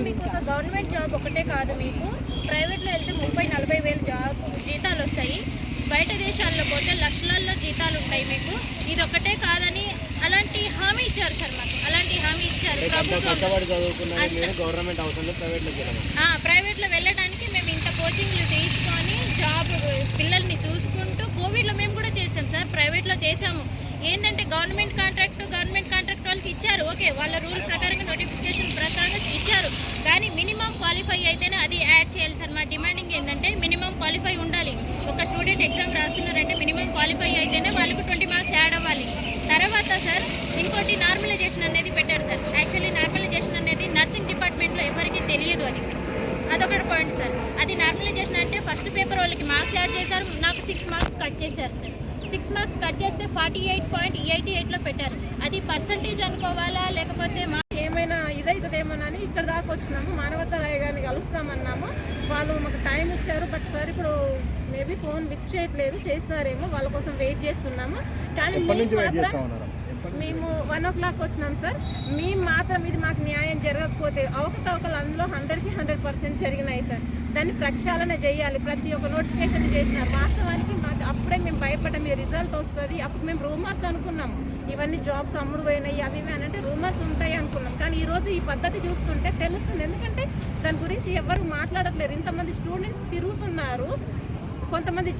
మీకు ఒక government job ఒకటే కాదు, మీకు ప్రైవేట్లో వెళ్తే 30-40 వేలు జీతాలు వస్తాయి. బయట దేశాల్లో పోతే లక్షలలో జీతాలు ఉంటాయి మీకు. ఇది ఒకటే కాదని అలాంటి హామీ ఇచ్చారు సార్ మాకు. అలాంటి హామీ ఇచ్చారు ప్రైవేట్లో వెళ్ళడానికి. మేము ఇంత కోచింగ్లు తీసుకొని జాబ్ పిల్లల్ని చూసుకుంటూ కోవిడ్లో మేము కూడా చేసాం సార్. ప్రైవేట్లో చేసాము. ఏంటంటే గవర్నమెంట్ కాంట్రాక్ట్ వాళ్ళకి ఇచ్చారు, ఓకే, వాళ్ళ రూల్ ప్రకారంగా నోటిఫికేషన్ ప్రకారంగా ఇచ్చారు. కానీ మినిమం క్వాలిఫై అయితేనే అది యాడ్ చేయాలి సార్. మా డిమాండింగ్ ఏంటంటే మినిమం క్వాలిఫై ఉండాలి. ఒక స్టూడెంట్ ఎగ్జామ్ రాస్తున్నారంటే మినిమం క్వాలిఫై అయితేనే వాళ్ళకు 20 మార్క్స్ యాడ్ అవ్వాలి. తర్వాత సార్ ఇంకోటి నార్మలైజేషన్ అనేది పెట్టారు సార్. యాక్చువల్లీ నార్మలైజేషన్ అనేది నర్సింగ్ డిపార్ట్మెంట్లో ఎవరికీ తెలియదు. అదొకటి పాయింట్ సార్. అది నార్మలైజేషన్ అంటే ఫస్ట్ పేపర్ వాళ్ళకి మార్క్స్ యాడ్ చేశారు, నాకు 6 మార్క్స్ కట్ చేశారు సార్. 6 మార్క్స్ కట్ చేస్తే 48.88లో పెట్టారు. అది పర్సంటేజ్ అనుకోవాలా లేకపోతే ఏమైనా ఇదవుతుందేమోనని ఇక్కడ దాకా వచ్చినాము. మానవతా రాయ గారిని కలుస్తామన్నాము. వాళ్ళు మాకు టైం ఇచ్చారు. బట్ సార్ ఇప్పుడు మేబీ ఫోన్ లిఫ్ట్ చేయట్లేదు, చేస్తున్నారేమో, వాళ్ళ కోసం వెయిట్ చేస్తున్నాము. కానీ మేము 1 o'clock వచ్చినాం సార్. మేము మాత్రం ఇది మాకు న్యాయం జరగకపోతే అవకతవకలు అందులో 100కి 100% జరిగినాయి సార్. దాన్ని ప్రక్షాళన చేయాలి. ప్రతి ఒక్క నోటిఫికేషన్ చేసినారు. వాస్తవానికి మాకు అప్పుడే మేము భయపడ్డాం, మీ రిజల్ట్ వస్తుంది. అప్పుడు మేము రూమర్స్ అనుకున్నాం, ఇవన్నీ జాబ్స్ అమ్ముడు పోయినాయి అవి ఇవి అని అంటే రూమర్స్ ఉంటాయి అనుకున్నాం. కానీ ఈరోజు ఈ పద్ధతి చూస్తుంటే తెలుస్తుంది. ఎందుకంటే దాని గురించి ఎవరు మాట్లాడట్లేరు. ఇంతమంది స్టూడెంట్స్ తిరుగుతున్నారు, కొంతమంది